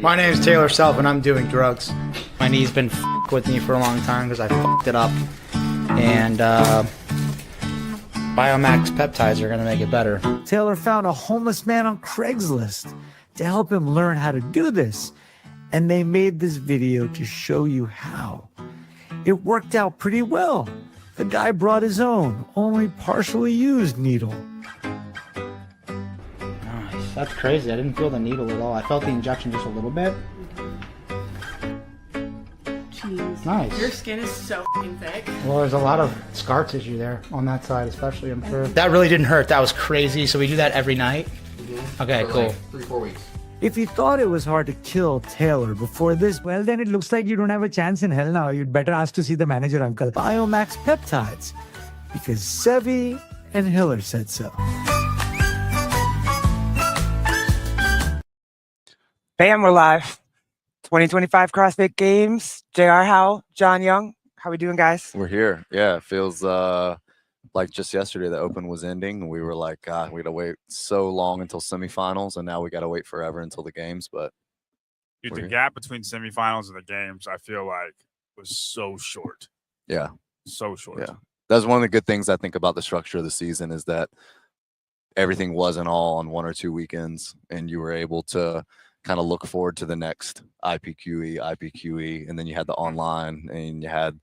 My name is Taylor Self and I'm doing drugs. My knee's been with me for a long time because I fucked it up. And Biomax peptides are going to make it better. Taylor found a homeless man on Craigslist to help him learn how to do this. And they made this video to show you how. It worked out pretty well. The guy brought his own, only partially used needle. Nice. That's crazy. I didn't feel the needle at all. I felt the injection just a little bit. Jeez. Nice. Your skin is so f***ing thick. Well, there's a lot of scar tissue there on that side, especially, I'm sure. That really didn't hurt. That was crazy. So we do that every night? Mm-hmm. Okay, for cool. Like 3-4 weeks. If you thought it was hard to kill Taylor before this, well, then it looks like you don't have a chance in hell now. You'd better ask to see the manager, uncle. Biomax peptides, because Sevi and Hiller said so. Bam, we're live. 2025 CrossFit Games. JR Howell, John Young. How we doing, guys? We're here. Yeah, it feels like just yesterday the Open was ending. We were like, God, we got to wait so long until semifinals, and now we got to wait forever until the games. But dude, the gap between semifinals and the games, I feel like, was so short. Yeah, so short. Yeah, that's one of the good things I think about the structure of the season is that everything wasn't all on 1 or 2 weekends, and you were able to kind of look forward to the next IPQE, and then you had the online, and you had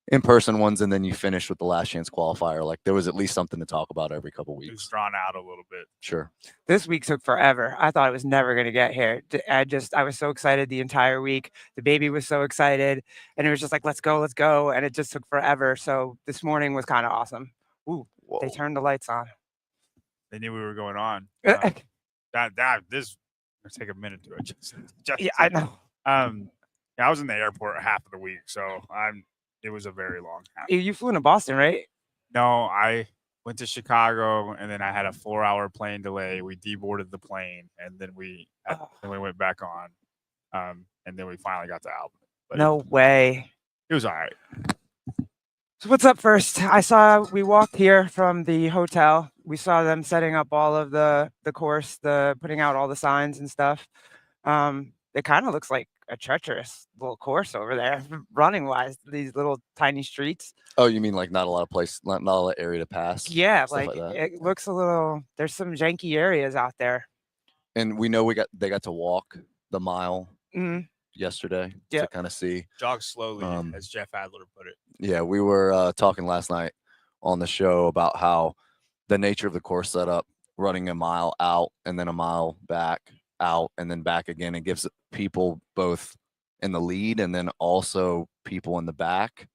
in-person ones, and then you finished with the last chance qualifier. Like there was at least something to talk about every couple weeks. It was drawn out a little bit. Sure. This week took forever. I thought it was never going to get here. I was so excited the entire week. The baby was so excited, and it was just like, let's go. And it just took forever. So this morning was kind of awesome. Ooh, whoa. They turned the lights on. They knew we were going on. This will take a minute to adjust. Yeah, I know. Yeah, I was in the airport half of the week, so it was a very long time. You flew into Boston, right? No, I went to Chicago, and then I had a 4-hour plane delay. We deboarded the plane, and then we went back on, and then we finally got to Albany. But no way. It was all right. So what's up first? We walked here from the hotel. We saw them setting up all of the course, putting out all the signs and stuff. It kind of looks like a treacherous little course over there, running wise, these little tiny streets. Oh, you mean like not a lot of area to pass? Yeah, like it looks a little, there's some janky areas out there. And we know they got to walk the mile yesterday to kind of see. Jog slowly, as Jeff Adler put it. Yeah, we were talking last night on the show about how the nature of the course setup, running a mile out and then a mile back, out and then back again, it gives people both in the lead and then also people in the back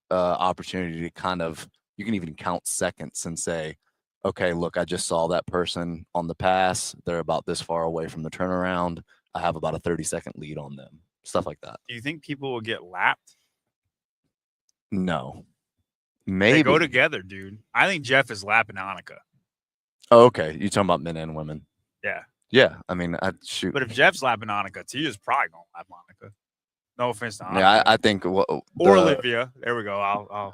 opportunity to kind of, you can even count seconds and say, okay, look, I just saw that person on the pass, they're about this far away from the turnaround, I have about a 30-second lead on them, stuff like that. Do you think people will get lapped? No, maybe they go together, dude. I think Jeff is lapping Annika. Oh, okay, you talking about men and women? Yeah, I mean, shoot. But if Jeff's lapping Annika, Tia's probably gonna lap Annika. No offense to Annika. Yeah, I think. Or Olivia. There we go.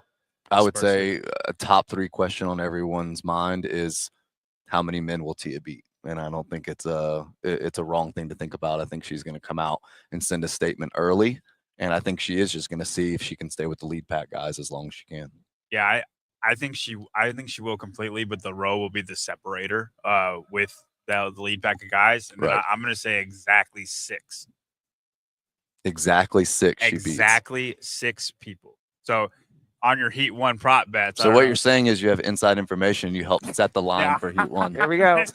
I would say a top 3 question on everyone's mind is how many men will Tia beat? And I don't think it's a wrong thing to think about. I think she's going to come out and send a statement early, and I think she is just going to see if she can stay with the lead pack guys as long as she can. Yeah, I think she will completely, but the row will be the separator with the lead pack of guys, and then I'm going to say exactly 6. Exactly 6. Exactly 6 people. So on your Heat 1 prop bets. So what you're saying is you have inside information. You help set the line for Heat 1. Here we go.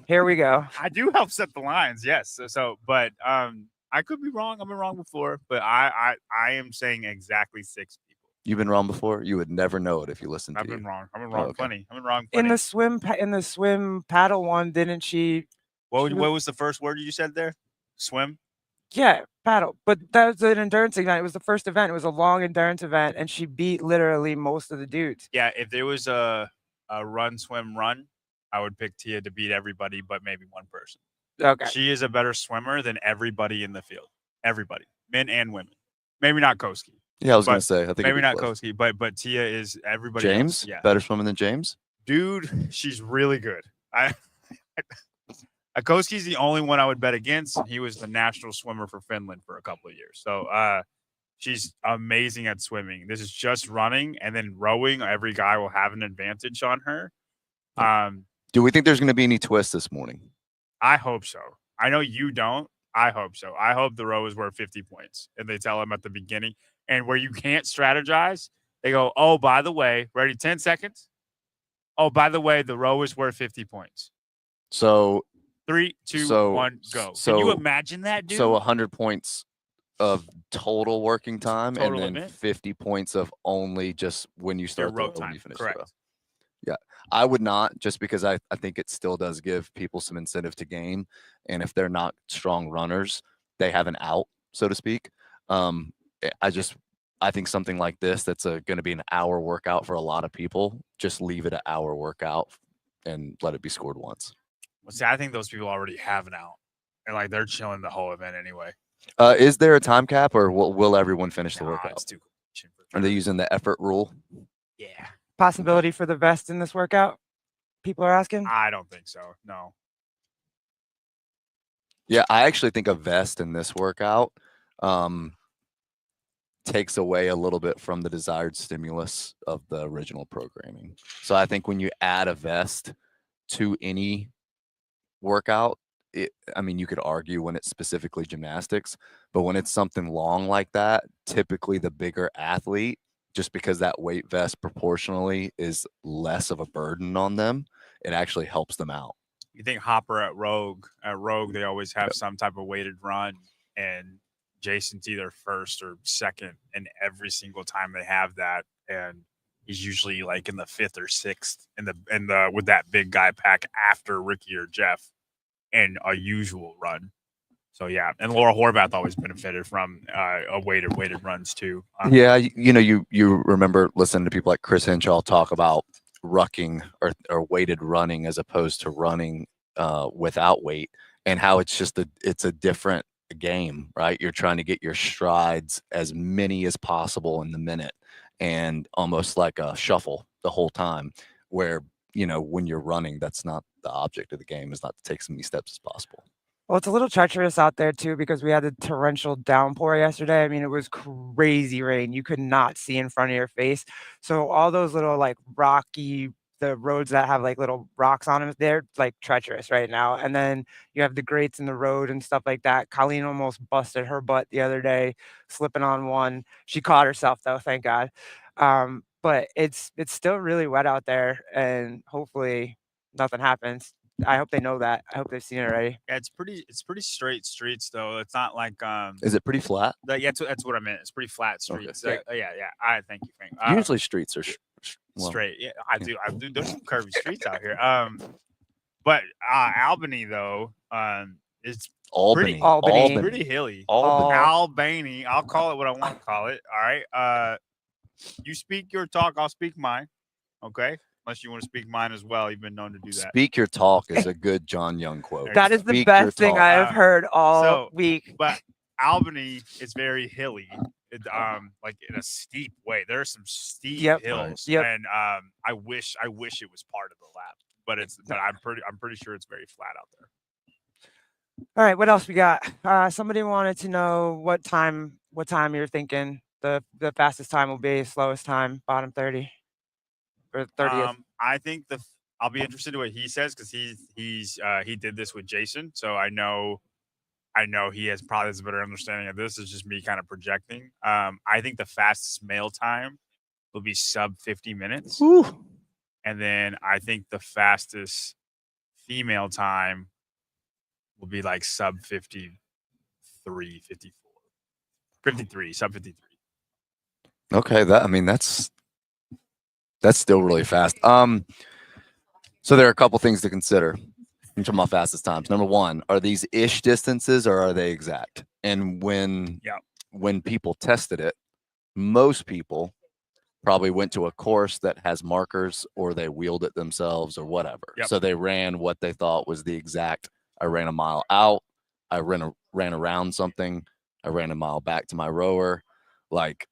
Here we go. I do help set the lines, yes. But I could be wrong. I've been wrong before, but I am saying exactly 6 people. You've been wrong before. You would never know it if you listened to I've been wrong. I've been wrong plenty. I've been wrong plenty. In the swim paddle one, didn't she? What was the first word you said there? Swim? Yeah, paddle. But that was an endurance event. It was the first event. It was a long endurance event, and she beat literally most of the dudes. Yeah, if there was a run, swim, run, I would pick Tia to beat everybody but maybe one person. Okay. She is a better swimmer than everybody in the field. Everybody. Men and women. Maybe not Koski. Yeah, I was going to say. I think maybe not Koski, but Tia is everybody. James? Else. Yeah. Better swimmer than James? Dude, she's really good. Akoski's the only one I would bet against. He was the national swimmer for Finland for a couple of years. So she's amazing at swimming. This is just running, and then rowing. Every guy will have an advantage on her. Do we think there's going to be any twists this morning? I hope so. I know you don't. I hope so. I hope the row is worth 50 points. And they tell them at the beginning. And where you can't strategize, they go, oh, by the way, ready, 10 seconds? Oh, by the way, the row is worth 50 points. So 3, 2, 1, go. Can you imagine that, dude? So 100 points of total working time, Total and then event? 50 points of only just when you start the row, when you finish Correct. the row. Yeah, I would not, just because I think it still does give people some incentive to game. And if they're not strong runners, they have an out, so to speak. I think something like this, that's going to be an hour workout for a lot of people. Just leave it an hour workout and let it be scored once. Well, see, I think those people already have an out. And like they're chilling the whole event anyway. Is there a time cap, or will everyone finish the workout? It's too Are they using the effort rule? Yeah. Possibility for the vest in this workout? People are asking. I don't think so. No. Yeah, I actually think a vest in this workout takes away a little bit from the desired stimulus of the original programming. So I think when you add a vest to any workout, you could argue when it's specifically gymnastics, but when it's something long like that, typically the bigger athlete, just because that weight vest proportionally is less of a burden on them, it actually helps them out. You think Hopper at Rogue, they always have some type of weighted run, and Jason's either first or second, and every single time they have that, and he's usually like in the 5th or 6th in the with that big guy pack after Ricky or Jeff in a usual run. So yeah, and Laura Horvath always benefited from a weighted runs too. Yeah, you remember listening to people like Chris Henshaw talk about rucking or weighted running as opposed to running without weight, and how it's a different game, right? You're trying to get your strides as many as possible in the minute, and almost like a shuffle the whole time, where when you're running, that's not the object of the game, is not to take as many steps as possible. Well, it's a little treacherous out there too, because we had a torrential downpour yesterday. I mean, it was crazy rain. You could not see in front of your face. So all those little like the roads that have like little rocks on them, they're like treacherous right now. And then you have the grates in the road and stuff like that. Colleen almost busted her butt the other day, slipping on one. She caught herself though, thank God. But it's still really wet out there, and hopefully nothing happens. I hope they know that. I hope they've seen it already. Yeah, it's pretty straight streets though. It's not like Is it pretty flat? Yeah, that's what I meant. It's pretty flat streets. Okay. Yeah. I thank you, Frank. Usually streets are straight. Yeah, I do. There's some curvy streets out here. But Albany though, is Albany. Pretty hilly. Albany. I'll call it what I want to call it. All right. You speak your talk, I'll speak mine. Okay. Unless you want to speak mine as well. You've been known to do that. Speak your talk is a good John Young quote. That is the best thing I have heard all week. But Albany is very hilly, like in a steep way. There are some steep hills, and I wish it was part of the lap, but I'm pretty sure it's very flat out there. All right, what else we got? Somebody wanted to know what time you're thinking the fastest time will be, slowest time, bottom 30. Or 30th. I think I'll be interested in what he says, because he did this with Jason, so I know he has probably a better understanding of this. It's just me kind of projecting. I think the fastest male time will be sub 50 minutes. Ooh. And then I think the fastest female time will be like sub 53, 54. 53, sub 53. Okay, that's still really fast. So there are a couple things to consider. I'm talking about fastest times. Number one, are these ish distances or are they exact? And when people tested it, most people probably went to a course that has markers, or they wheeled it themselves or whatever. So they ran what they thought was the exact. I ran a mile out. I ran around something. I ran a mile back to my rower. Like,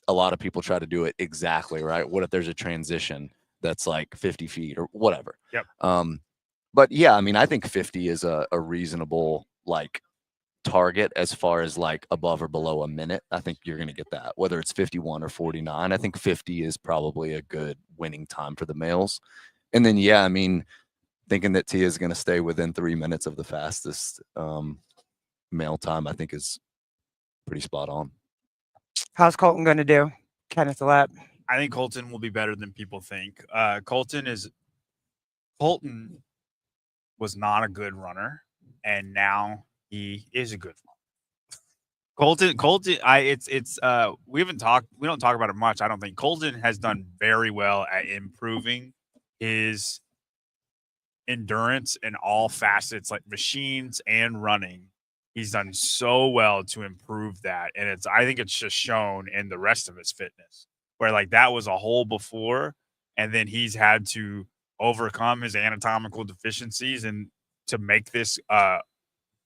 a lot of people try to do it exactly right. What if there's a transition that's like 50 feet or whatever? But yeah, I mean, I think 50 is a reasonable like target as far as like above or below a minute. I think you're going to get that, whether it's 51 or 49. I think 50 is probably a good winning time for the males. And then, yeah, I mean, thinking that Tia is going to stay within 3 minutes of the fastest male time, I think is pretty spot on. How's Colton going to do? Kenneth the lap. I think Colton will be better than people think. Colton was not a good runner, and now he is a good runner. Colton, we don't talk about it much. I don't think Colton has done very well at improving his endurance in all facets, like machines and running. He's done so well to improve that, and I think it's just shown in the rest of his fitness, where like that was a hole before, and then he's had to overcome his anatomical deficiencies and to make this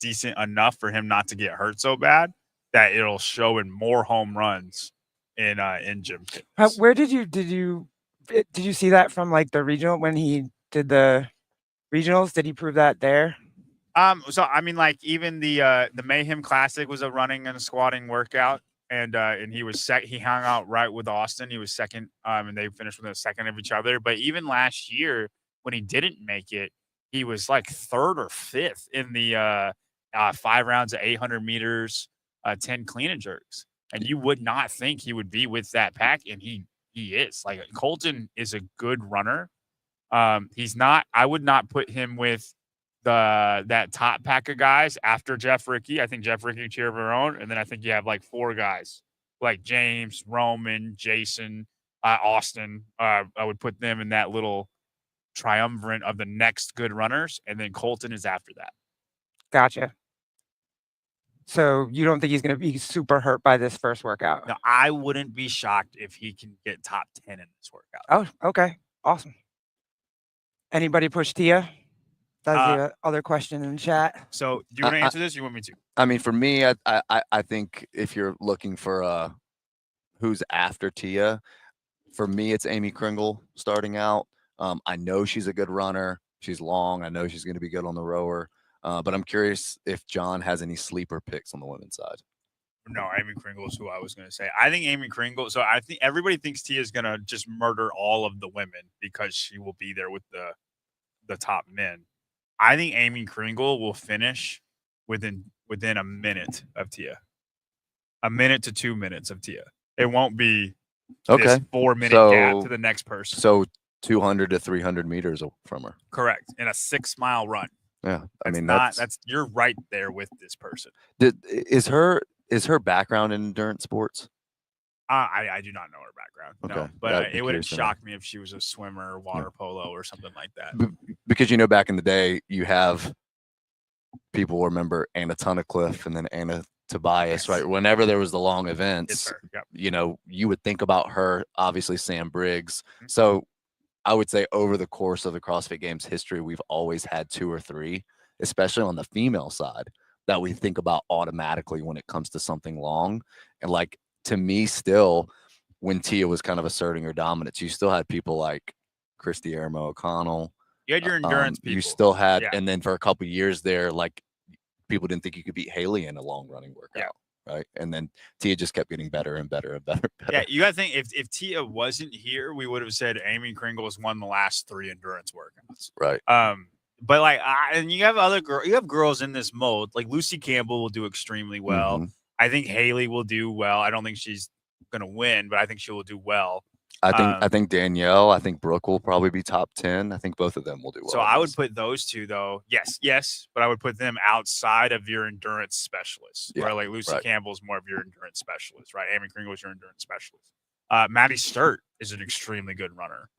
decent enough for him not to get hurt so bad that it'll show in more home runs in gym fitness. Where did you see that from, like the regional when he did the regionals? Did he prove that there? So I mean, like even the Mayhem Classic was a running and a squatting workout, and he was he hung out right with Austin. He was second, and they finished with a second of each other. But even last year when he didn't make it, he was like third or fifth in the 5 rounds of 800 meters, 10 clean and jerks. And you would not think he would be with that pack, and he is. Like Colton is a good runner. He's not. I would not put him with that top pack of guys after Jeff Ricky. I think Jeff Ricky cheer of her own, and then I think you have like 4 guys like James, Roman, Jason, Austin. I would put them in that little triumvirate of the next good runners, and then Colton is after that. Gotcha. So you don't think he's going to be super hurt by this first workout? Now, I wouldn't be shocked if he can get top 10 in this workout. Oh, okay. Awesome. Anybody push Tia? That's the other question in the chat. So do you want to answer this or you want me to? I mean, for me, I think if you're looking for who's after Tia, for me, it's Amy Kringle starting out. I know she's a good runner. She's long. I know she's going to be good on the rower. But I'm curious if John has any sleeper picks on the women's side. No, Amy Kringle is who I was going to say. I think Amy Kringle. So I think everybody thinks Tia is going to just murder all of the women because she will be there with the top men. I think Amy Kringle will finish within a minute of Tia. A minute to 2 minutes of Tia. It won't be this 4-minute gap to the next person. So 200 to 300 meters from her. Correct. In a 6-mile run. Yeah. I mean, you're right there with this person. Is her background in endurance sports? I do not know her background. Okay. No, but it wouldn't shock me if she was a swimmer, water polo, or something like that. Because back in the day, you have people remember Anna Tunnicliffe and then Anna Tobias, right? Whenever there was the long events, yep. You would think about her. Obviously, Sam Briggs. Mm-hmm. So I would say over the course of the CrossFit Games history, we've always had 2 or 3, especially on the female side, that we think about automatically when it comes to something long. And like, to me, still, when Tia was kind of asserting her dominance, you still had people like Christy Ermo O'Connell. You had your endurance people. You still had, and then for a couple of years there, like people didn't think you could beat Haley in a long running workout, right? And then Tia just kept getting better and better and better. Yeah, you got to think if Tia wasn't here, we would have said Amy Kringle has won the last 3 endurance workouts, right? But like, and you have you have girls in this mold. Like Lucy Campbell will do extremely well. Mm-hmm. I think Haley will do well. I don't think she's going to win, but I think she will do well. I think Danielle, I think Brooke will probably be top 10. I think both of them will do well. So I would put those 2 though. Yes, but I would put them outside of your endurance specialists. Where like Lucy Campbell's more of your endurance specialist, right? Amy Kringle is your endurance specialist. Maddie Sturt is an extremely good runner.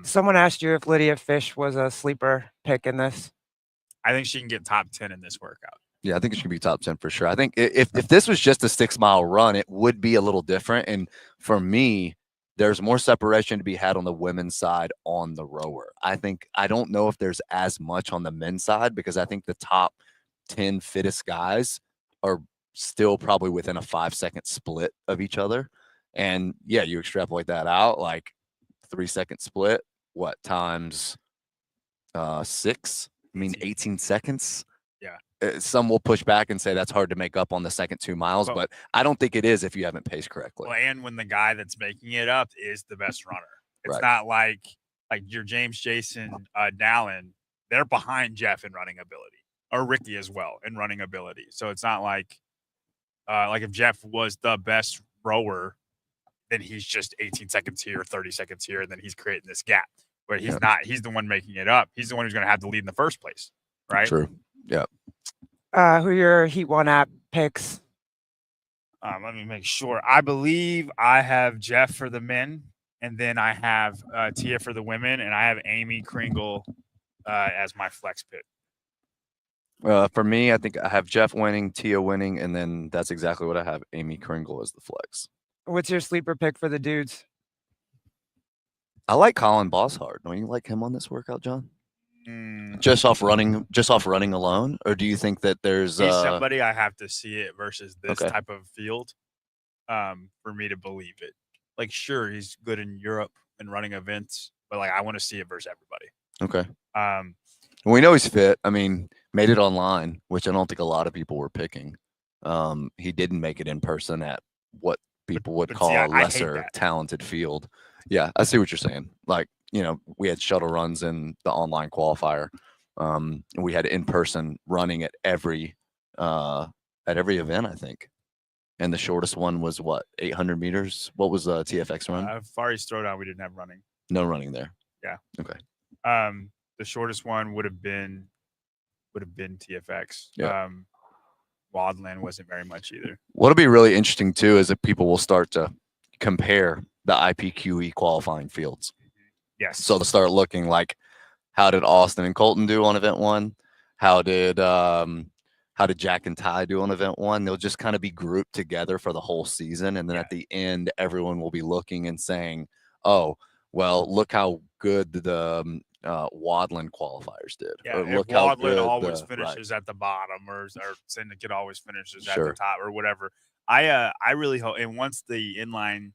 Someone asked you if Lydia Fish was a sleeper pick in this. I think she can get top 10 in this workout. Yeah, I think it should be top 10 for sure. I think if this was just a 6-mile run, it would be a little different. And for me, there's more separation to be had on the women's side on the rower. I don't know if there's as much on the men's side because I think the top 10 fittest guys are still probably within a 5-second split of each other. And yeah, you extrapolate that out, like 3-second split, what times 6. I mean, 18 seconds. Yeah. Some will push back and say that's hard to make up on the second 2 miles, but I don't think it is if you haven't paced correctly. Well, and when the guy that's making it up is the best runner, it's Right. not like your James, Jason, Dallin. They're behind Jeff in running ability, or Ricky as well in running ability. So it's not like if Jeff was the best rower, then he's just 18 seconds here, 30 seconds here, and then he's creating this gap. But he's not. He's the one making it up. He's the one who's going to have to lead in the first place, right? True. Yeah. Who are your Heat 1 app picks? Let me make sure. I believe I have Jeff for the men, and then I have Tia for the women, and I have Amy Kringle as my flex pick. For me, I think I have Jeff winning, Tia winning, and then that's exactly what I have. Amy Kringle as the flex. What's your sleeper pick for the dudes? I like Colin Bosshard. Don't you like him on this workout, John? Mm. Just off running alone, or do you think that there's He's somebody I have to see it versus this Okay. type of field for me to believe it. Like, sure, he's good in Europe and running events, but like I want to see it versus everybody. Okay. We know he's fit. I mean, made it online, which I don't think a lot of people were picking. He didn't make it in person at what people would but call see, a I hate lesser that. talented field. Yeah, I see what you're saying. Like, we had shuttle runs in the online qualifier. We had in-person running at every event, I think. And the shortest one was what, 800 meters? What was the TFX run? Far East Throwdown, we didn't have running. No running there. Yeah. Okay. The shortest one would have been TFX. Yeah. Wildland wasn't very much either. What'll be really interesting too is that people will start to compare the IPQE qualifying fields. Yes. So they'll start looking like, how did Austin and Colton do on event 1? How did Jack and Ty do on event 1? They'll just kind of be grouped together for the whole season, and then at the end, everyone will be looking and saying, "Oh, well, look how good the Wadland qualifiers did." Yeah, Or if look how Wadland good always right. finishes at the bottom, or Syndicate always finishes at Sure. the top, or whatever. I really hope, and once the inline,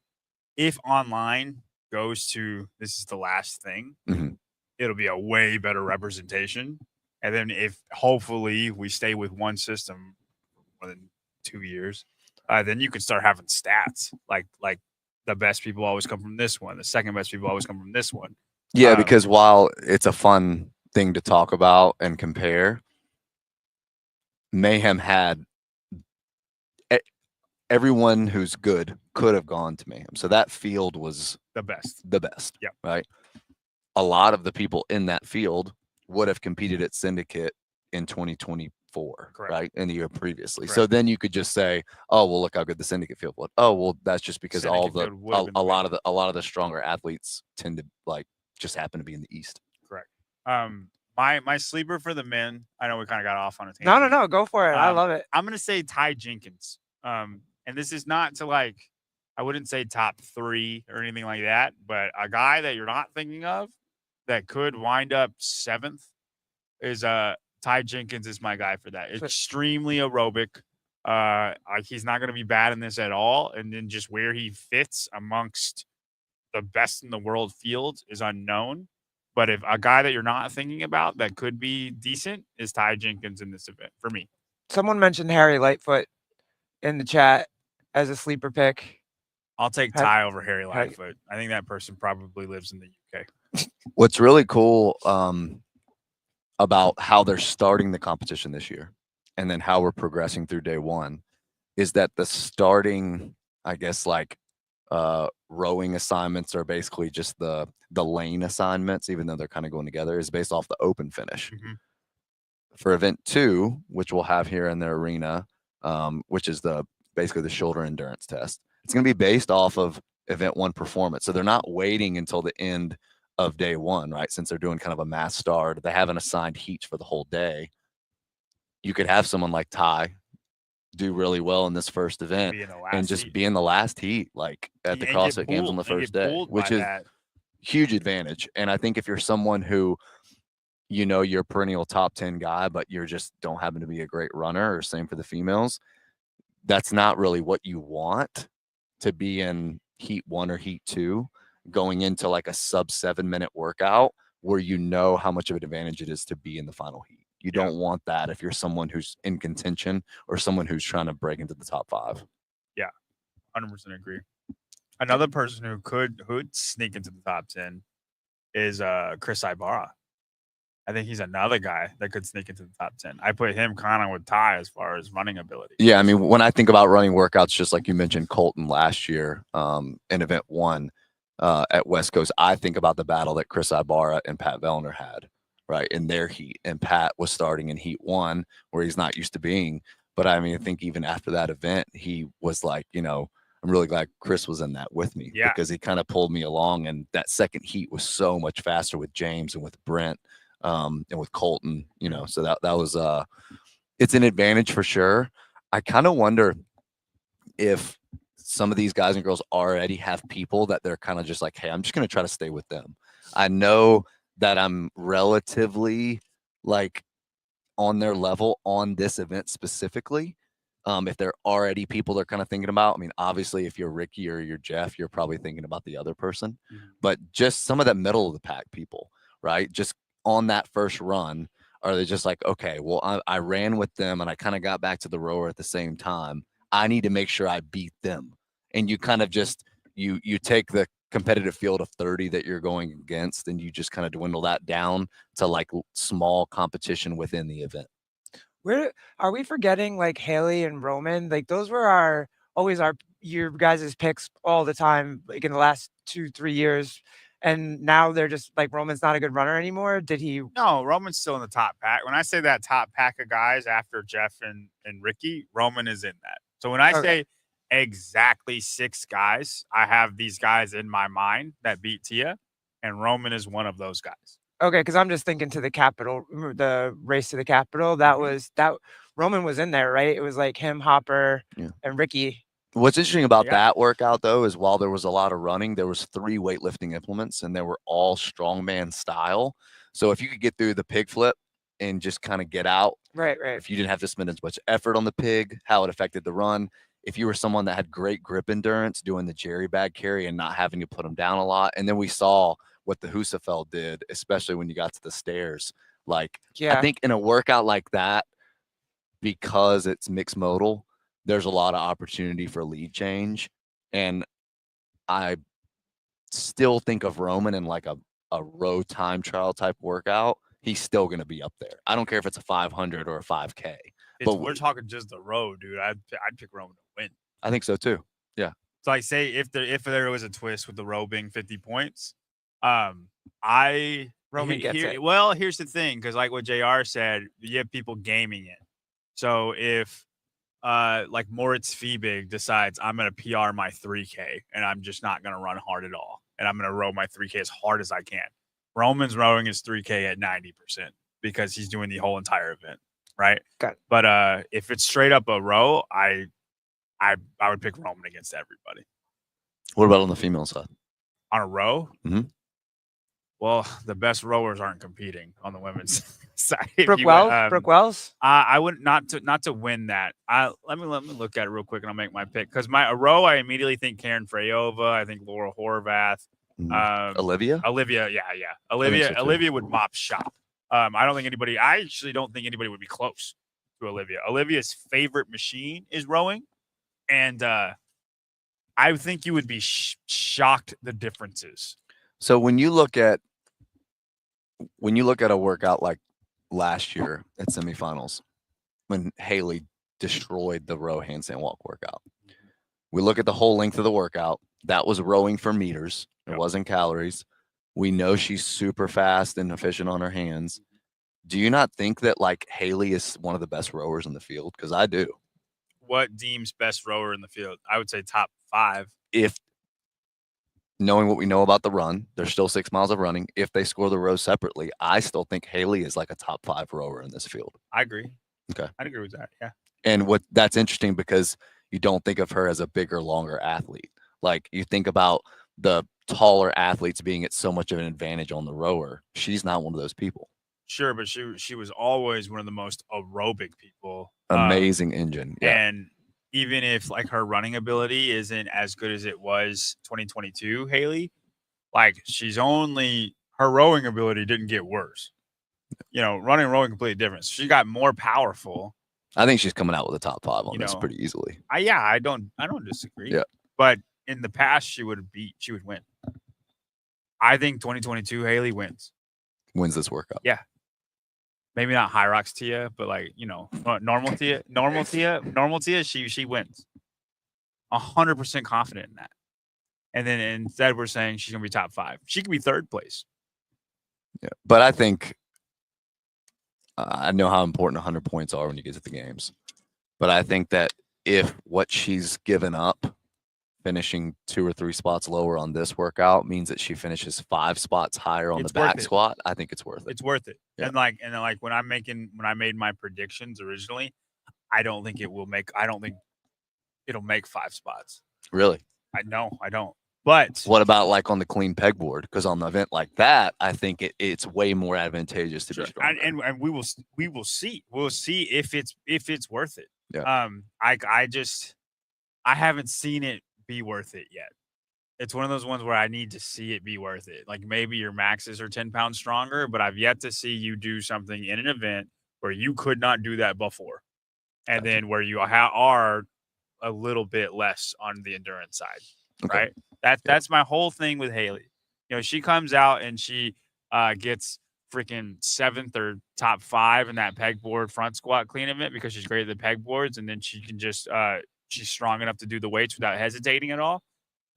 if online goes to this is the last thing, Mhm. it'll be a way better representation. And then if hopefully we stay with one system for more than 2 years, then you can start having stats like the best people always come from this one, the second best people always come from this one. Yeah, because while it's a fun thing to talk about and compare, Mayhem had everyone who's good could have gone to Mayhem. So that field was The best. Yep. Yep. Right. A lot of the people in that field would have competed at Syndicate in 2024, Correct. right? In the year previously. Correct. So then you could just say, oh, well, look how good the Syndicate field was. Oh, well, that's just because Syndicate field would have been a the lot of the stronger athletes tend to just happen to be in the East. Correct. My sleeper for the men, I know we kind of got off on a tangent. No, go for it. I love it. I'm gonna say Ty Jenkins. And this is not to I wouldn't say top 3 or anything like that, but a guy that you're not thinking of that could wind up 7th is Ty Jenkins is my guy for that. Extremely aerobic. He's not gonna be bad in this at all, and then just where he fits amongst the best in the world field is unknown. But if a guy that you're not thinking about that could be decent is Ty Jenkins in this event for me. Someone mentioned Harry Lightfoot in the chat as a sleeper pick. I'll take Ty over Harry Lightfoot. I think that person probably lives in the UK. What's really cool about how they're starting the competition this year and then how we're progressing through day 1 is that the starting, I guess, rowing assignments are basically just the lane assignments, even though they're kind of going together, is based off the open finish. Mm-hmm. For event 2, which we'll have here in the arena, which is basically the shoulder endurance test, it's going to be based off of event 1 performance. So they're not waiting until the end of day 1, right? Since they're doing kind of a mass start, they haven't assigned heats for the whole day. You could have someone like Ty do really well in this first event and just be in the last heat, like at the CrossFit Games on the first day, which is huge advantage. And I think if you're someone who, you're a perennial top 10 guy, but you just don't happen to be a great runner, or same for the females, that's not really what you want to be in heat 1 or heat 2 going into like a sub 7-minute workout where you know how much of an advantage it is to be in the final heat. You Yeah. don't want that if you're someone who's in contention or someone who's trying to break into the top 5. 100% agree. Another person who could sneak into the top 10 is Chris Ibarra. I think he's another guy that could sneak into the top 10. I put him kind of with Ty as far as running ability. Yeah, I mean, when I think about running workouts, just like you mentioned Colton last year in event 1 at West Coast, I think about the battle that Chris Ibarra and Pat Vellner had, right, in their heat. And Pat was starting in heat 1 where he's not used to being. But I mean, I think even after that event, he was like, you know, I'm really glad Chris was in that with me because he kind of pulled me along. And that second heat was so much faster with James and with Brent and with Colton, you know, so that was it's an advantage for sure. I kind of wonder if some of these guys and girls already have people that they're kind of just like, hey, I'm just going to try to stay with them. I know that I'm relatively like on their level on this event specifically. If they're already people they're kind of thinking about, I mean, obviously, if you're Ricky or you're Jeff, you're probably thinking about the other person, but just some of the middle of the pack people, right? Just on that first run, are they just like, okay, well, I ran with them and I kind of got back to the rower at the same time. I need to make sure I beat them. And you kind of just, you take the competitive field of 30 that you're going against and you just kind of dwindle that down to like small competition within the event. Where are we forgetting like Haley and Roman? Like those were always your guys' picks all the time, like in the last 2-3 years. And now they're just like Roman's not a good runner anymore. Did he? No, Roman's still in the top pack. When I say that top pack of guys after Jeff and Ricky, Roman is in that. So when I say exactly 6 guys, I have these guys in my mind that beat Tia, and Roman is one of those guys. Okay, because I'm just thinking to the Capitol, the race to the Capitol. That was that Roman was in there, right? It was like him, Hopper, and Ricky. What's interesting about that workout, though, is while there was a lot of running, there was 3 weightlifting implements, and they were all strongman style. So if you could get through the pig flip and just kind of get out, right. If you didn't have to spend as much effort on the pig, how it affected the run. If you were someone that had great grip endurance, doing the jerry bag carry and not having to put them down a lot, and then we saw what the Husafeld did, especially when you got to the stairs. Like, I think in a workout like that, because it's mixed modal, there's a lot of opportunity for lead change. And I still think of Roman in like a row time trial type workout. He's still going to be up there. I don't care if it's a 500 or a 5K. But we're talking just the row, dude. I'd pick Roman to win. I think so too. Yeah. So like say if there was a twist with the row being 50 points, Roman gets it. Well, here's the thing, because like what JR said, you have people gaming it. So if like Moritz Fiebig decides I'm gonna PR my 3K and I'm just not gonna run hard at all, and I'm gonna row my 3K as hard as I can. Roman's rowing his 3K at 90% because he's doing the whole entire event, right? Got it. But if it's straight up a row, I would pick Roman against everybody. What about on the female side? On a row? Mm-hmm. Well, the best rowers aren't competing on the women's side. Brooke Wells? I would not to win that. Let me look at it real quick and I'll make my pick. Because a row, I immediately think Karen Freyova. I think Laura Horvath. Olivia? Yeah. Olivia would mop shop. I actually don't think anybody would be close to Olivia. Olivia's favorite machine is rowing. And I think you would be shocked the differences. So when you look at a workout like last year at semifinals, when Haley destroyed the row handstand walk workout, we look at the whole length of the workout. That was rowing for meters. It wasn't calories. We know she's super fast and efficient on her hands. Do you not think that like Haley is one of the best rowers in the field? Because I do. What deems best rower in the field? I would say top 5. If knowing what we know about the run, there's still 6 miles of running. If they score the rows separately, I still think Haley is like a top 5 rower in this field. I agree. Okay. I'd agree with that. Yeah. And that's interesting because you don't think of her as a bigger, longer athlete. Like you think about the taller athletes being at so much of an advantage on the rower. She's not one of those people. Sure, but she was always one of the most aerobic people. Amazing engine. Yeah. And even if like her running ability isn't as good as it was 2022, Haley, like she's only her rowing ability didn't get worse. You know, running and rowing completely different. She got more powerful. I think she's coming out with a top 5 on You this know, pretty easily. I don't disagree. Yeah. But in the past, she would win. I think 2022 Haley wins. Wins this workout. Yeah. Maybe not High Rocks Tia, but like, you know, normal Tia, she wins. 100% confident in that. And then instead we're saying she's gonna be top 5. She could be 3rd place. Yeah. But I think I know how important 100 points are when you get to the games. But I think that if what she's given up, finishing 2 or 3 spots lower on this workout, means that she finishes 5 spots higher on It's the worth back it. squat, I think it's worth it. It's worth it. Yeah. And like when I made my predictions originally, I don't think it'll make 5 spots. Really? I don't. But What about like on the clean pegboard? Because on the event like that, I think it's way more advantageous to be stronger. and we will see. We'll see if it's worth it. Yeah. I haven't seen it be worth it yet. It's one of those ones where I need to see it be worth it. Like maybe your maxes are 10 pounds stronger, but I've yet to see you do something in an event where you could not do that before. And then where you are a little bit less on the endurance side. Okay. Right? That's my whole thing with Haley. You know, she comes out and she gets freaking 7th or top 5 in that pegboard front squat clean event because she's great at the pegboards, and then she can just she's strong enough to do the weights without hesitating at all.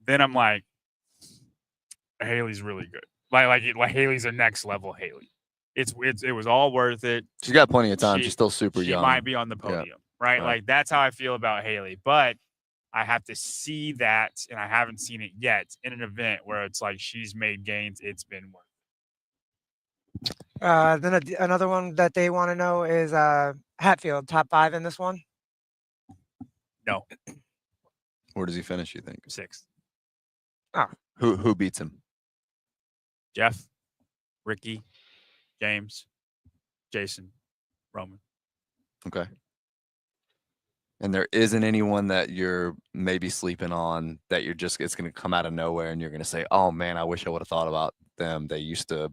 Then I'm like, Haley's really good. Like Haley's a next level Haley. It was all worth it. She's got plenty of time. She's still super young. She might be on the podium, right? Right. Like that's how I feel about Haley. But I have to see that, and I haven't seen it yet in an event where it's like she's made gains. It's been worth it. Then another one that they want to know is Hatfield, top 5 in this one? No, Where does he finish, you think? 6th. Who beats him? Jeff, Ricky, James, Jason, Roman. Okay. And there isn't anyone that you're maybe sleeping on that it's going to come out of nowhere and you're going to say, oh man, I wish I would have thought about them. They used to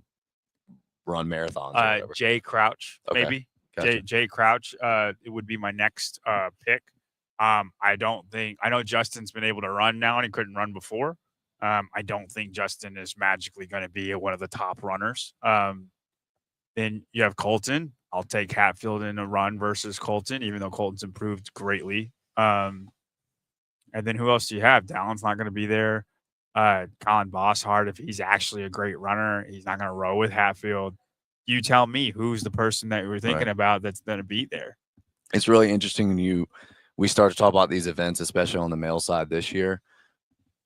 run marathons. Or whatever. Jay Crouch, Okay. maybe. Gotcha. Jay Crouch, it would be my next pick. I know Justin's been able to run now and he couldn't run before. I don't think Justin is magically going to be one of the top runners. Then you have Colton. I'll take Hatfield in a run versus Colton, even though Colton's improved greatly. And then who else do you have? Dallon's not going to be there. Colin Bosshart, if he's actually a great runner, he's not going to row with Hatfield. You tell me who's the person that you were thinking about that's going to be there. It's really interesting when we start to talk about these events, especially on the male side this year.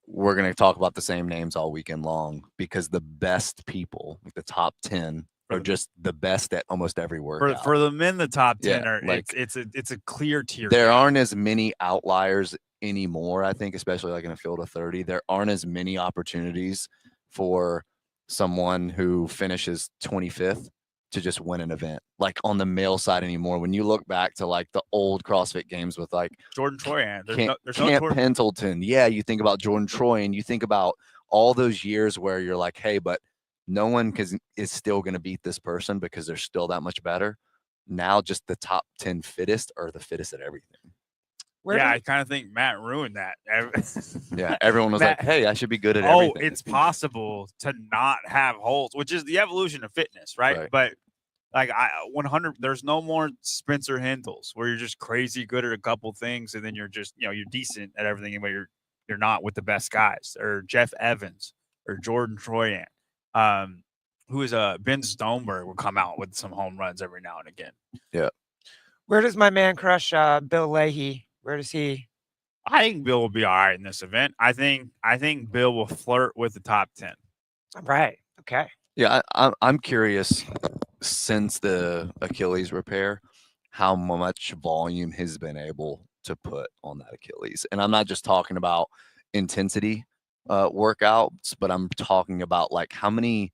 We're going to talk about the same names all weekend long because the best people, like the top 10, are just the best at almost every workout. For the men, the top 10 Yeah, are like, it's a clear tier. There aren't as many outliers anymore, I think, especially like in a field of 30. There aren't as many opportunities for someone who finishes 25th to just win an event like on the male side anymore. When you look back to like the old CrossFit games with like Jordan Troyan, there's Camp no Pendleton. Yeah, you think about Jordan Troy and you think about all those years where you're like, hey, but no one is still going to beat this person because they're still that much better. Now just the top 10 fittest are the fittest at everything. I kind of think Matt ruined that. Yeah, everyone was like, hey, I should be good at everything. It's possible to not have holds, which is the evolution of fitness, right? But like 100, there's no more Spencer Hindles where you're just crazy good at a couple things and then you're just, you're decent at everything, but you're not with the best guys, or Jeff Evans or Jordan Troyan. Who is Ben Stoneberg will come out with some home runs every now and again. Yeah. Where does my man crush Bill Leahy? Where does he? I think Bill will be all right in this event. I think Bill will flirt with the top 10. Right. Okay. Yeah, I'm curious since the Achilles repair, how much volume he's been able to put on that Achilles. And I'm not just talking about intensity workouts, but I'm talking about like how many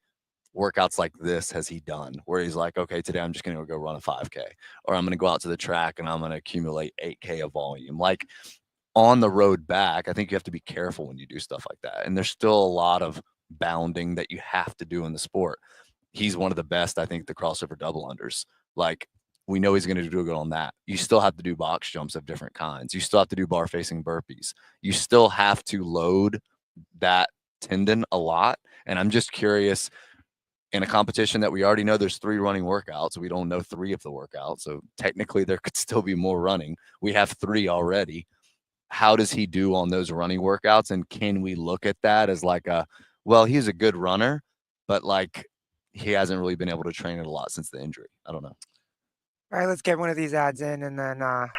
workouts like this has he done where he's like, okay, today I'm just going to go run a 5K, or I'm going to go out to the track and I'm going to accumulate 8K of volume. Like on the road back, I think you have to be careful when you do stuff like that. And there's still a lot of bounding that you have to do in the sport. He's one of the best, I think, the crossover double unders. Like, we know he's going to do good on that. You still have to do box jumps of different kinds. You still have to do bar facing burpees. You still have to load that tendon a lot. And I'm just curious, in a competition that we already know there's 3 running workouts, we don't know 3 of the workouts. So technically there could still be more running. We have 3 already. How does he do on those running workouts? And can we look at that as like well, he's a good runner, but like he hasn't really been able to train it a lot since the injury. I don't know. All right, let's get one of these ads in and then Are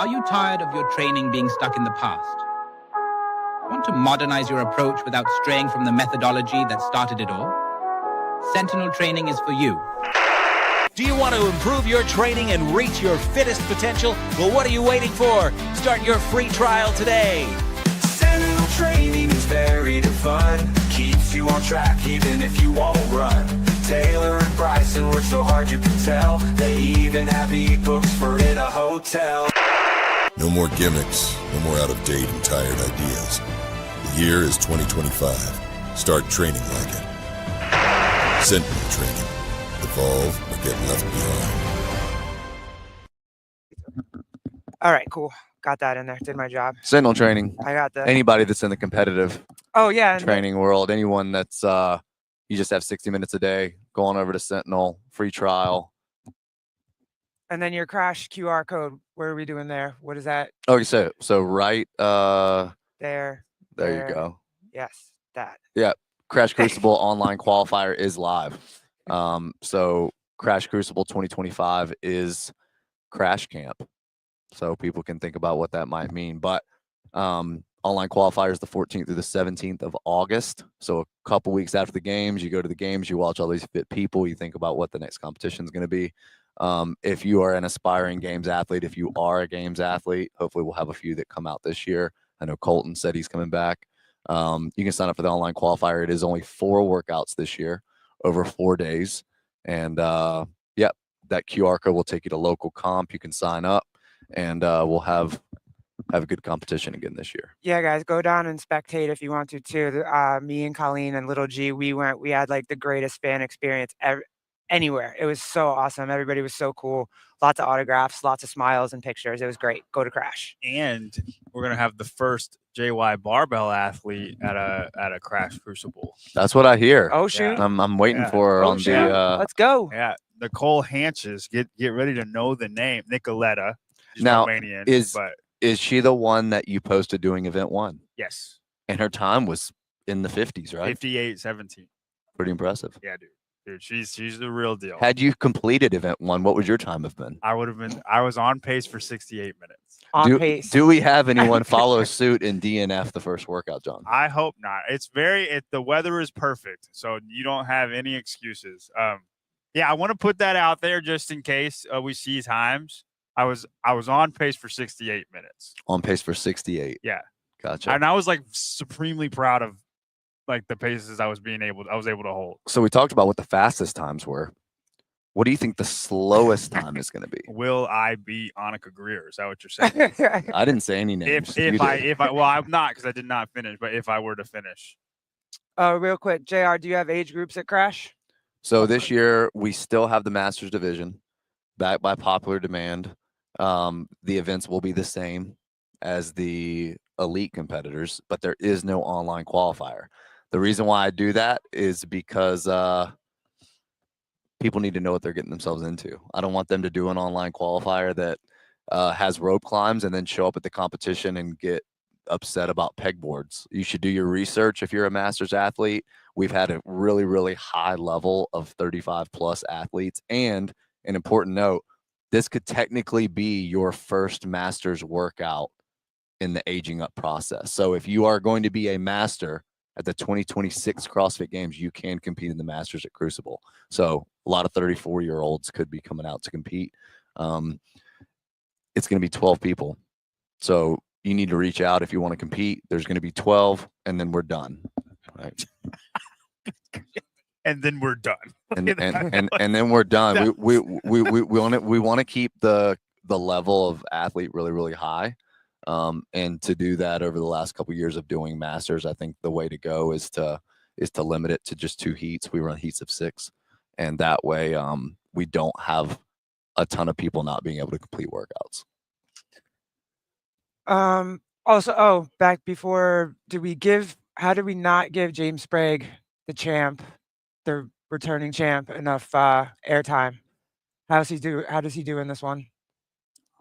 you tired of your training being stuck in the past? Want to modernize your approach without straying from the methodology that started it all? Sentinel training is for you. Do you want to improve your training and reach your fittest potential? Well, what are you waiting for? Start your free trial today. Sentinel training is varied and fun. Keeps you on track even if you won't run. Taylor and Bryson work so hard you can tell. They even have ebooks for in a hotel. No more gimmicks, no more out-of-date and tired ideas. The year is 2025. Start training like it. Sentinel training. Evolve or get left behind. all right, cool. Got that in there. Did my job. Sentinel training. I got that. Anybody that's in the competitive Oh yeah. and training world, anyone that's you just have 60 minutes a day, go on over to Sentinel, free trial. And then your crash QR code. What are we doing there? What is that? Okay, so right There. there you go. Yes, that. Crash Crucible online qualifier is live. So Crash Crucible 2025 is crash camp. So people can think about what that might mean. But online qualifier is the 14th through the 17th of August. So a couple weeks after the games, you go to the games, you watch all these fit people, you think about what the next competition is going to be. If you are an aspiring games athlete, if you are a games athlete, hopefully we'll have a few that come out this year. I know Colton said he's coming back. You can sign up for the online qualifier. It is only 4 workouts this year over 4 days. And that QR code will take you to local comp. You can sign up and we'll have a good competition again this year. Yeah, guys, go down and spectate if you want to too. Me and Colleen and Little G, we had like the greatest fan experience anywhere. It was so awesome. Everybody was so cool. Lots of autographs, lots of smiles and pictures. It was great. Go to Crash. And we're gonna have the first JY barbell athlete at a Crash Crucible. That's what I hear. Oh shoot. I'm waiting for her Oh, on shoot. the Let's go. Yeah, Nicole Hanches. Get ready to know the name. Nicoletta. She's Now, Romanian, is she the one that you posted doing event 1? yes, And her time was in the 50s, right? 58:17. Pretty impressive. Yeah, dude, she's the real deal. Had you completed event 1, what would your time have been? I was on pace for 68 minutes. On pace. Do we have anyone follow suit and DNF the first workout, John? I hope not. The weather is perfect, so you don't have any excuses. Yeah, I want to put that out there just in case we see times. I was on pace for 68 minutes. On pace for 68. Yeah. Gotcha. And I was like supremely proud of like the paces I was able to hold. So we talked about what the fastest times were. What do you think the slowest time is going to be? Will I beat Annika Greer? Is that what you're saying? I didn't say any names. if I well, I'm not because I did not finish. But if I were to finish, Real quick, JR, do you have age groups at Crash? So this year we still have the Masters division back by popular demand. The events will be the same as the elite competitors, but there is no online qualifier. The reason why I do that is because people need to know what they're getting themselves into. I don't want them to do an online qualifier that has rope climbs and then show up at the competition and get upset about pegboards. You should do your research if you're a Masters athlete. We've had a really, really high level of 35 plus athletes. And an important note, this could technically be your first Masters workout in the aging up process. So if you are going to be a master at the 2026 CrossFit Games, you can compete in the Masters at Crucible. So a lot of 34-year-olds could be coming out to compete. It's going to be 12 people. So you need to reach out if you want to compete. There's going to be 12, and then we're done. Right. and then we're done. And then we're done. We want to keep the level of athlete really, really high. And to do that over the last couple of years of doing masters, I think the way to go is to limit it to just 2 heats. We run heats of 6, and that way we don't have a ton of people not being able to complete workouts. Also, back before, how did we not give James Sprague, the champ, the returning champ, enough airtime? How does he do in this one?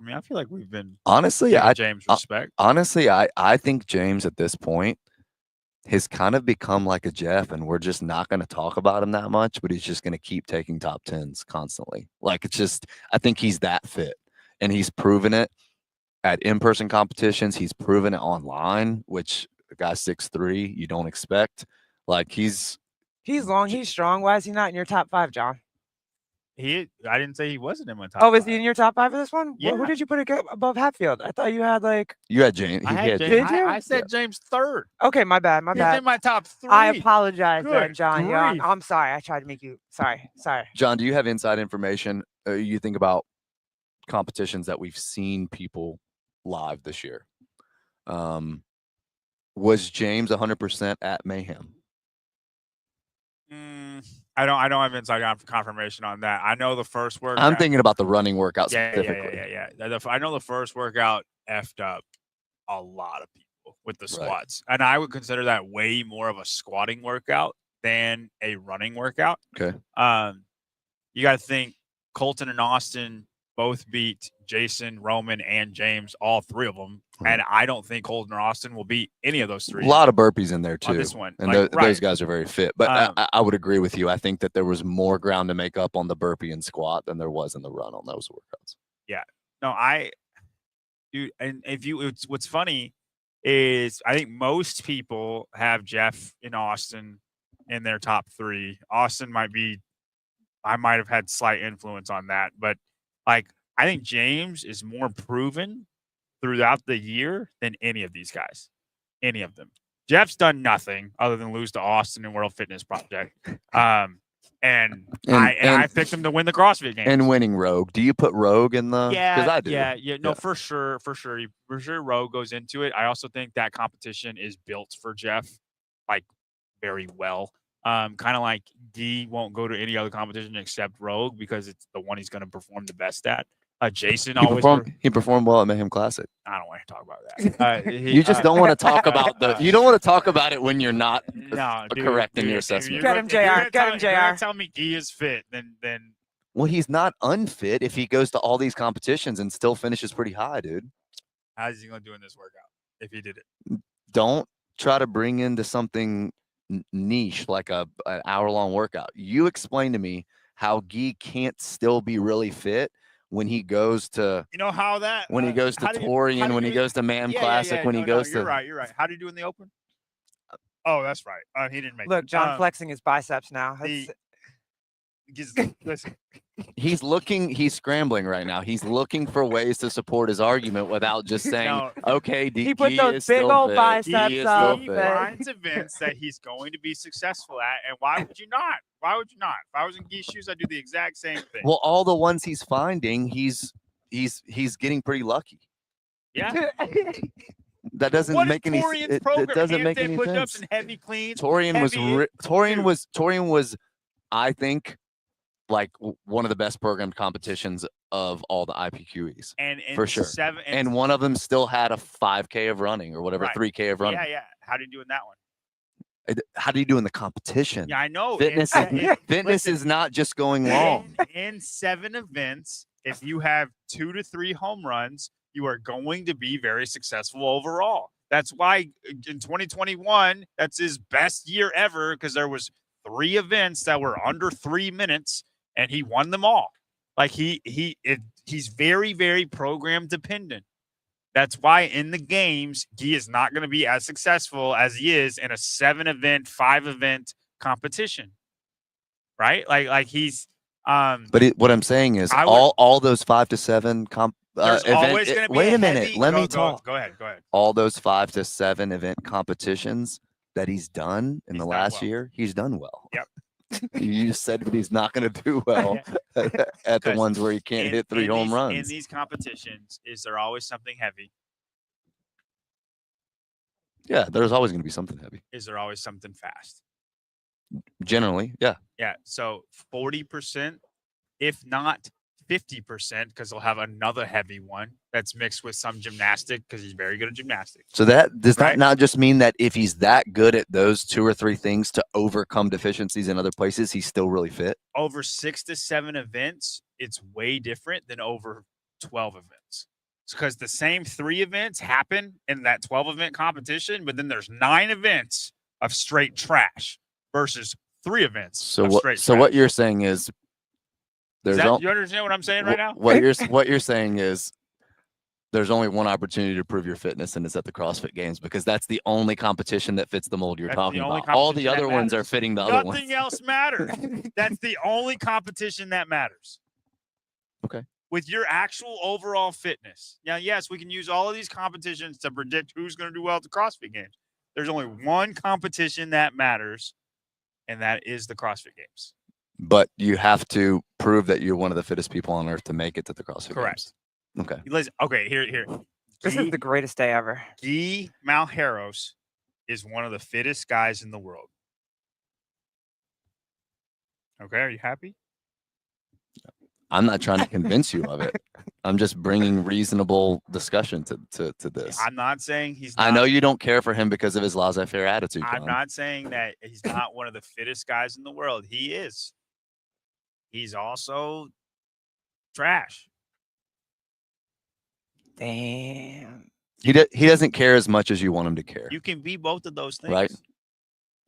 I mean, I feel like we've been Honestly, giving James respect. Honestly, I think James at this point has kind of become like a Jeff, and we're just not going to talk about him that much, but he's just going to keep taking top 10s constantly. Like, it's just, I think he's that fit, and he's proven it at in-person competitions. He's proven it online, which a guy 6'3", you don't expect. Like, he's long, he's strong. Why is he not in your top 5, John? I didn't say he wasn't in my top. Oh, is he in your top 5 for this one? Yeah. Who did you put above Hatfield? I thought you had like. You had James. I He had had James. James. Did you? I said James 3rd. Okay, my bad. He's in my top 3. I apologize, then, Good John. Yeah, grief. I'm sorry. I tried to make you. Sorry. John, do you have inside information? You think about competitions that we've seen people live this year. Was James 100% at Mayhem? I don't have inside confirmation on that. I know the first workout. I'm thinking about the running workout Yeah. specifically. I know the first workout effed up a lot of people with the Right. squats, and I would consider that way more of a squatting workout than a running workout. Okay. You got to think Colton and Austin both beat Jason, Roman, and James, all 3 of them. Right. And I don't think Colton or Austin will beat any of those 3. A lot of burpees in there too. On this one. And Like, those guys are very fit. But I would agree with you. I think that there was more ground to make up on the burpee and squat than there was in the run on those workouts. Yeah. No, what's funny is I think most people have Jeff and Austin in their top 3. Austin I might have had slight influence on that, but like, I think James is more proven throughout the year than any of these guys, any of them. Jeff's done nothing other than lose to Austin in World Fitness Project. And I picked him to win the CrossFit Games. And winning Rogue. Do you put Rogue in the? Yeah, because I do. Yeah. No, for sure. Rogue goes into it. I also think that competition is built for Jeff, like, very well. Kind of like D won't go to any other competition except Rogue because it's the one he's going to perform the best at. Jason He performed well at Mayhem Classic. I don't want to talk about that. You just don't want to talk about you don't want to talk about it when you're not correct in your If assessment. Get him, JR. You're gonna tell me Guy is fit, then Well, he's not unfit if he goes to all these competitions and still finishes pretty high, dude. how's he gonna do in this workout if he did it? Don't try to bring into something niche like an hour-long workout. You explain to me how Guy can't still be really fit when he goes to You know how that when he goes to Torian, when he goes to Mayhem Classic, when he goes to You're right. How did he do in the Open? Oh, that's right. He didn't make Look, it. John flexing his biceps now. Listen, he's scrambling right now. He's looking for ways to support his argument without just saying, okay, he put those big old biceps up. He finds events that he's going to be successful at, and why would you not? Why would you not? If I was in Guy's shoes, I'd do the exact same thing. Well, all the ones he's finding, he's getting pretty lucky. Yeah. That doesn't make any sense. It doesn't make any sense. And heavy cleans. Torian was, I think, like one of the best programmed competitions of all the IPQEs, and for sure. And one of them still had a 5K of running or whatever, 3K of running. Yeah. How do you do in that one? How do you do in the competition? Yeah, I know. Fitness is not just going long. In 7 events, if you have 2 to 3 home runs, you are going to be very successful overall. That's why in 2021, that's his best year ever, because there was 3 events that were under 3 minutes, and he won them all. Like he's very, very program dependent. That's why in the games, he is not going to be as successful as he is in a 7-event, 5-event competition. Right? Like he's but what I'm saying is all those 5 to 7 event. Wait a minute. Let me talk. Go ahead. All those 5 to 7 event competitions that he's done in the last year, he's done well. Yep. You just said that he's not going to do well at the ones where he can't hit 3 home runs. In these competitions, is there always something heavy? Yeah, there's always going to be something heavy. Is there always something fast? Generally, yeah. Yeah. So 40%, if not 50%, because they'll have another heavy one that's mixed with some gymnastic because he's very good at gymnastics. So that does Right. that not just mean that if he's that good at those 2 or 3 things to overcome deficiencies in other places, he's still really fit? Over 6 to 7 events, it's way different than over 12 events. Because the same 3 events happen in that 12 event competition, but then there's 9 events of straight trash versus 3 events So of what? straight So trash. what you're saying is, Is there's that, al- you understand what I'm saying right now? what you're saying is, there's only one opportunity to prove your fitness, and it's at the CrossFit Games, because that's the only competition that fits the mold you're That's the talking only about. All the competition other that ones are matters. fitting the other ones. Nothing else matters. That's the only competition that matters. Okay. With your actual overall fitness. Now, yes, we can use all of these competitions to predict who's going to do well at the CrossFit Games. There's only one competition that matters, and that is the CrossFit Games. But you have to prove that you're one of the fittest people on earth to make it to the CrossFit Correct. Games. Okay. Listen, okay, here. This is the greatest day ever. Guy Malheiros is one of the fittest guys in the world. Okay, are you happy? I'm not trying to convince you of it. I'm just bringing reasonable discussion to this. I'm not saying he's not. I know you don't care for him because of his laissez-faire attitude, I'm John. not saying that he's not one of the fittest guys in the world. He is. He's also trash. Damn. He doesn't care as much as you want him to care. You can be both of those things. Right.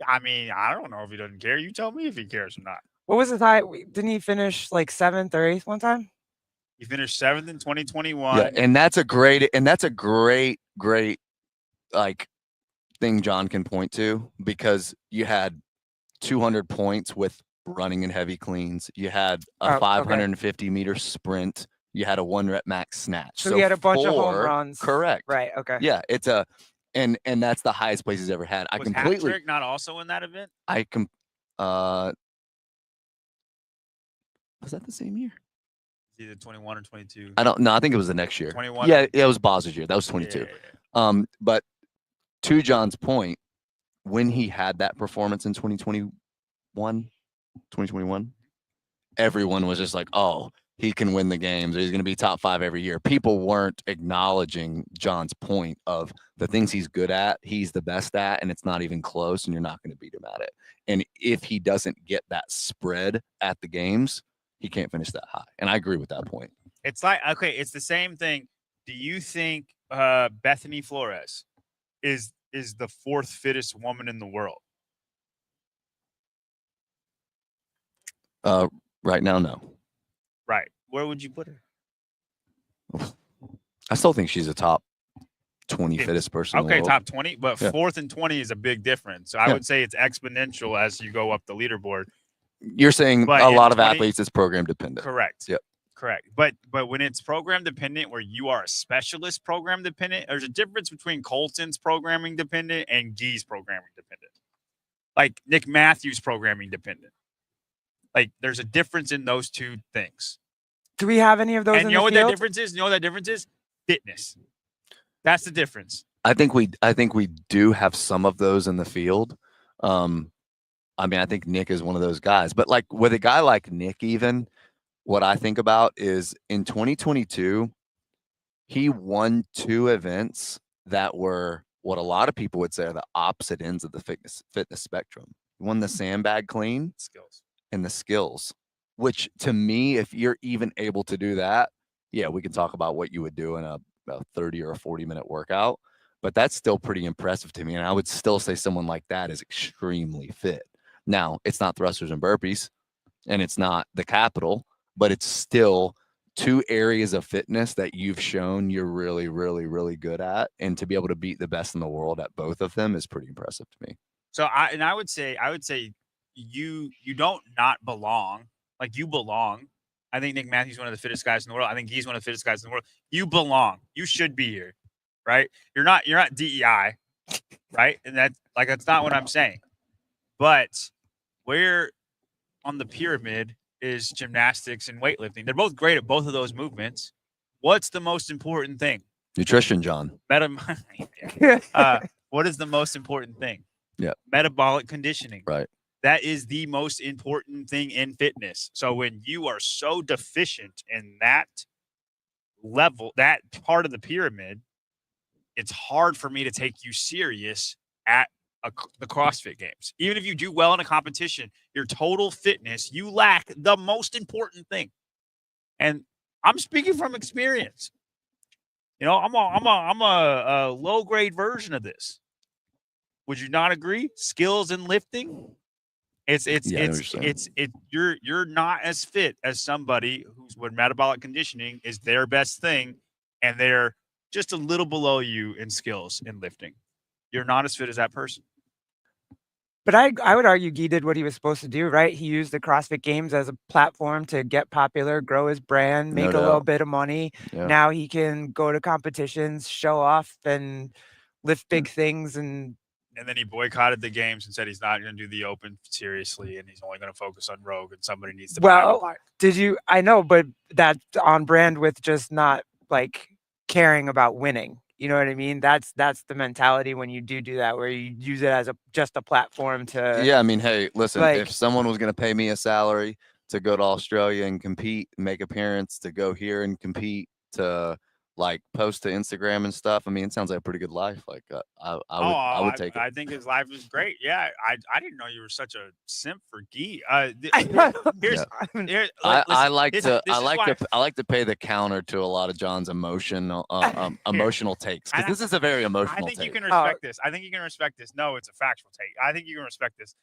I mean, I don't know if he doesn't care. You tell me if he cares or not. What was his high? Didn't he finish like 7th or 8th one time? He finished 7th in 2021. Yeah, and that's a great like thing John can point to, because you had 200 points with running and heavy cleans. You had a 550 meter sprint. You had a 1-rep max snatch. So he had a bunch of home runs. Correct. Right. Okay. Yeah, it's and that's the highest place he's ever had. Was Hat-trick not also in that event? Was that the same year? Either 21 or 22. I don't know. I think it was the next year. 21. Yeah, it was Boz's year. That was 22. Yeah. But to John's point, when he had that performance in 2021, everyone was just like, oh, he can win the games. He's going to be top 5 every year. People weren't acknowledging John's point of the things he's good at, he's the best at, and it's not even close, and you're not going to beat him at it. And if he doesn't get that spread at the games, he can't finish that high. And I agree with that point. It's like, okay, it's the same thing. Do you think Bethany Flores is the 4th fittest woman in the world? Right now, no. Right. Where would you put her? I still think she's a top 20 fittest person in the Okay, world. top 20, but Yeah. 4th and 20 is a big difference. So I would say it's exponential as you go up the leaderboard. You're saying But a in lot of 20 athletes is program dependent. Correct. Yep. Correct. But when it's program dependent, where you are a specialist program dependent, there's a difference between Colton's programming dependent and Guy's programming dependent. Like Nick Matthews programming dependent. Like there's a difference in those two things. Do we have any of those And in you know the what field? that difference is? You know what that difference is? Fitness. That's the difference. I think we do have some of those in the field. I mean, I think Nick is one of those guys. But like with a guy like Nick, even what I think about is in 2022, he won 2 events that were what a lot of people would say are the opposite ends of the fitness spectrum. He won the sandbag clean Skills. and the skills, which to me, if you're even able to do that, yeah, we can talk about what you would do in a 30 or a 40-minute workout, but that's still pretty impressive to me. And I would still say someone like that is extremely fit. Now, it's not thrusters and burpees, and it's not the capital, but it's still 2 areas of fitness that you've shown you're really, really, really good at. And to be able to beat the best in the world at both of them is pretty impressive to me. So I would say you don't not belong. Like you belong. I think Nick Matthews is one of the fittest guys in the world. I think he's one of the fittest guys in the world. You belong. You should be here, right? You're not DEI, right? And that's not what I'm saying. But where on the pyramid is gymnastics and weightlifting? They're both great at both of those movements. What's the most important thing? Nutrition, John. What is the most important thing? Yeah. Metabolic conditioning. Right. That is the most important thing in fitness. So when you are so deficient in that level, that part of the pyramid, it's hard for me to take you serious at the CrossFit games. Even if you do well in a competition, your total fitness, you lack the most important thing. And I'm speaking from experience. You know, I'm a low grade version of this. Would you not agree? Skills and lifting. You're not as fit as somebody when metabolic conditioning is their best thing, and they're just a little below you in skills in lifting. You're not as fit as that person. But I would argue Guy did what he was supposed to do, right? He used the CrossFit Games as a platform to get popular, grow his brand, make a little bit of money. Yeah. Now he can go to competitions, show off, and lift big things. And then he boycotted the games and said he's not going to do the Open seriously, and he's only going to focus on Rogue, and somebody needs to buy him a bike. Did you? I know, but that's on brand with just not like caring about winning. You know what I mean? That's the mentality when you do that, where you use it as just a platform to. Yeah, I mean, hey, listen, if someone was going to pay me a salary to go to Australia and compete, make appearance, to go here and compete, to like post to Instagram and stuff, I mean, it sounds like a pretty good life. Like I would take it. I think his life is great. Yeah, I didn't know you were such a simp for Guy. I like to pay the counter to a lot of John's emotional takes, because this is a very emotional. I think take. you can respect this. I think you can respect this. No, it's a factual take. I think you can respect this.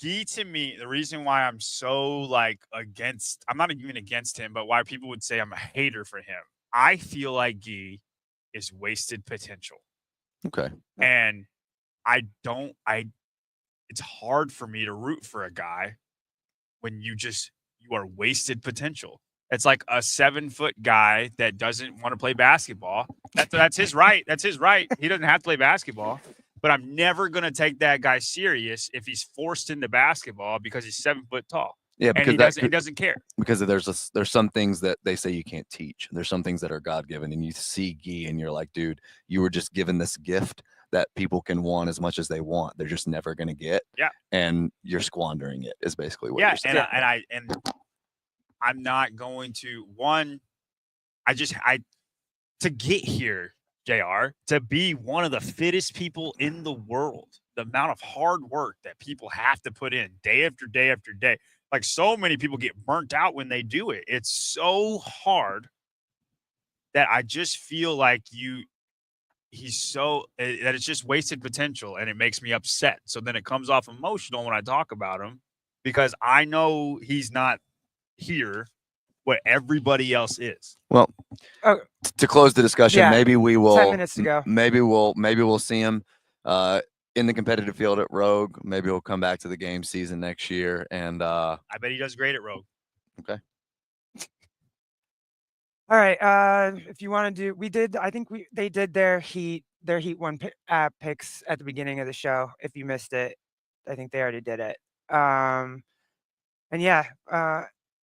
Guy, to me, the reason why I'm so like against, I'm not even against him, but why people would say I'm a hater for him. I feel like Guy is wasted potential. Okay. And it's hard for me to root for a guy when you are wasted potential. It's like a 7-foot guy that doesn't want to play basketball. That's his right. That's his right. He doesn't have to play basketball. But I'm never going to take that guy serious if he's forced into basketball because he's 7 foot tall. Yeah, because he doesn't care. Because there's some things that they say you can't teach. There's some things that are God-given, and you see Guy and you're like, dude, you were just given this gift that people can want as much as they want. They're just never going to get. Yeah. And you're squandering it is basically what you're saying. And I'm not going to to get here, JR, to be one of the fittest people in the world, the amount of hard work that people have to put in day after day after day. Like, so many people get burnt out when they do it. It's so hard that I just feel like that it's just wasted potential, and it makes me upset. So then it comes off emotional when I talk about him, because I know he's not here what everybody else is. Well, to close the discussion, maybe we will 10 minutes to go. Maybe we'll see him in the competitive field at Rogue. Maybe he'll come back to the game season next year, and I bet he does great at Rogue. Okay. All right. If you want to do, they did their Heat 1 picks at the beginning of the show. If you missed it, I think they already did it. And yeah,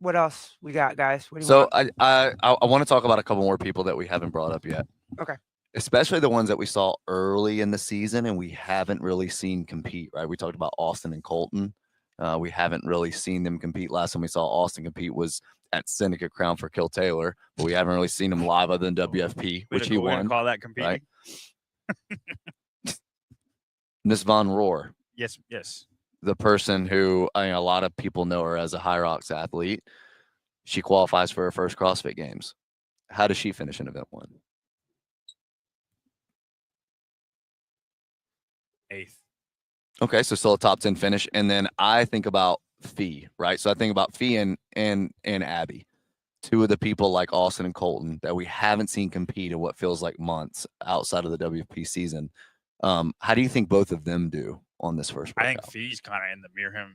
what else we got, guys? What do you want? I want to talk about a couple more people that we haven't brought up yet. Okay. Especially the ones that we saw early in the season and we haven't really seen compete, right? We talked about Austin and Colton. We haven't really seen them compete. Last time we saw Austin compete was at Syndicate Crown for Kill Taylor, but we haven't really seen him live other than WFP, which he won. Call that competing. Right? Miss Von Rohr. Yes. The person who a lot of people know her as a High Rocks athlete. She qualifies for her first CrossFit Games. How does she finish in event 1? 8th. Okay, so still a top 10 finish. And then I think about Fee, right? So I think about Fee and Abby, two of the people like Austin and Colton that we haven't seen compete in what feels like months outside of the WFP season. How do you think both of them do on this first workout? I think Fee's kind of in the Mirham,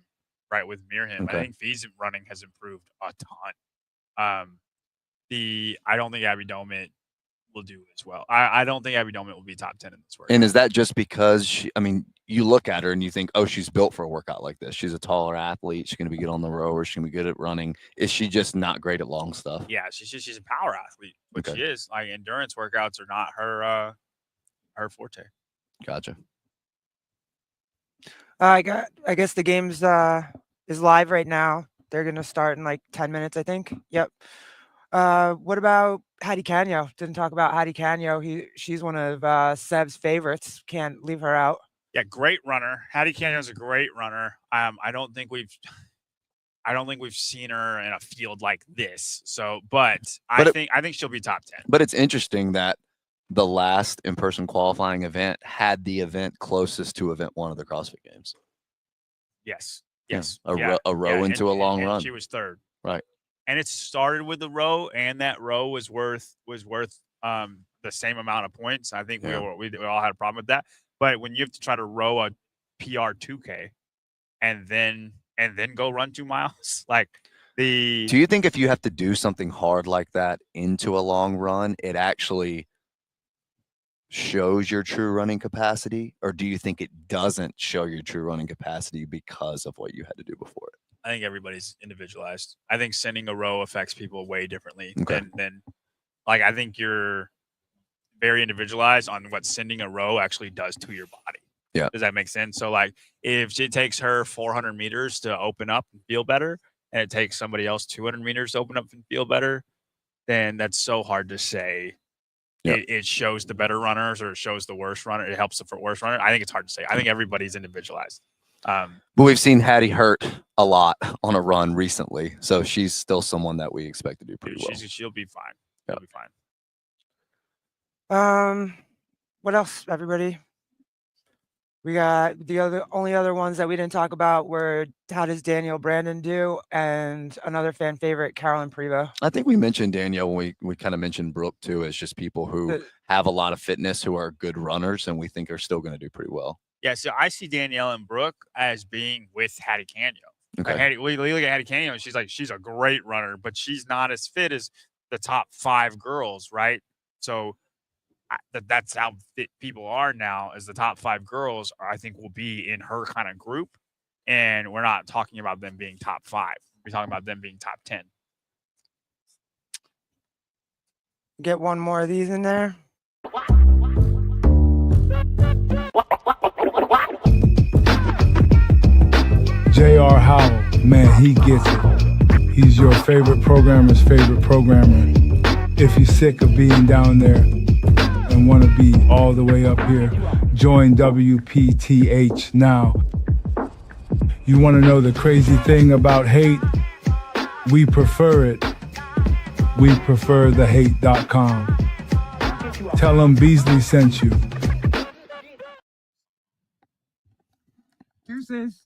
right with Mirham. Okay. I think Fee's running has improved a ton. I don't think Abby Domit will do as well. I don't think Abby Domit will be top 10 in this workout. And is that just because you look at her and you think, oh, she's built for a workout like this. She's a taller athlete. She's going to be good on the rower. She's going to be good at running. Is she just not great at long stuff? Yeah, she's a power athlete, but Okay. she is. Like, endurance workouts are not her her forte. Gotcha. I guess the game's is live right now. They're gonna start in like 10 minutes, I think. Yep. What about Hattie Canyo? Didn't talk about Hattie Canyo. She's one of Seb's favorites. Can't leave her out. Yeah, great runner. Hattie Canyon's a great runner. I don't think we've seen her in a field like this. So, but I think she'll be top 10. But it's interesting that the last in-person qualifying event had the event closest to event 1 of the CrossFit Games. Yes. Yeah, Yes. a row into a long run. She was 3rd. Right. And it started with the row, and that row was worth the same amount of points. I think we all had a problem with that. But when you have to try to row a PR 2K and then go run 2 miles, do you think if you have to do something hard like that into a long run, it actually shows your true running capacity, or do you think it doesn't show your true running capacity because of what you had to do before it? I think everybody's individualized. I think sending a row affects people way differently than I think you're very individualized on what sending a row actually does to your body. Yeah. Does that make sense? So if it takes her 400 meters to open up and feel better, and it takes somebody else 200 meters to open up and feel better, then that's so hard to say. Yep. It shows the better runners or it shows the worst runner. It helps the worst runner. I think it's hard to say. I think everybody's individualized. But we've seen Hattie hurt a lot on a run recently, so she's still someone that we expect to do pretty well. She'll be fine. Yep. She'll be fine. What else, everybody? We got the only other ones that we didn't talk about were how does Danielle Brandon do, and another fan favorite, Carolyn Prevost. I think we mentioned Danielle when we kind of mentioned Brooke too, as just people who have a lot of fitness, who are good runners, and we think are still going to do pretty well. Yeah, so I see Danielle and Brooke as being with Hattie Canyo. Okay. We look at Hattie Canyo, and she's a great runner, but she's not as fit as the top 5 girls, right? So that's how fit people are now, as the top 5 girls, I think, will be in her kind of group. And we're not talking about them being top 5. We're talking about them being top 10. Get one more of these in there. J.R. Howell, man, he gets it. He's your favorite programmer's favorite programmer. If you're sick of being down there and want to be all the way up here, join WPTH now. You want to know the crazy thing about hate? We prefer it. We prefer thehate.com. Tell them Beasley sent you. Deuces.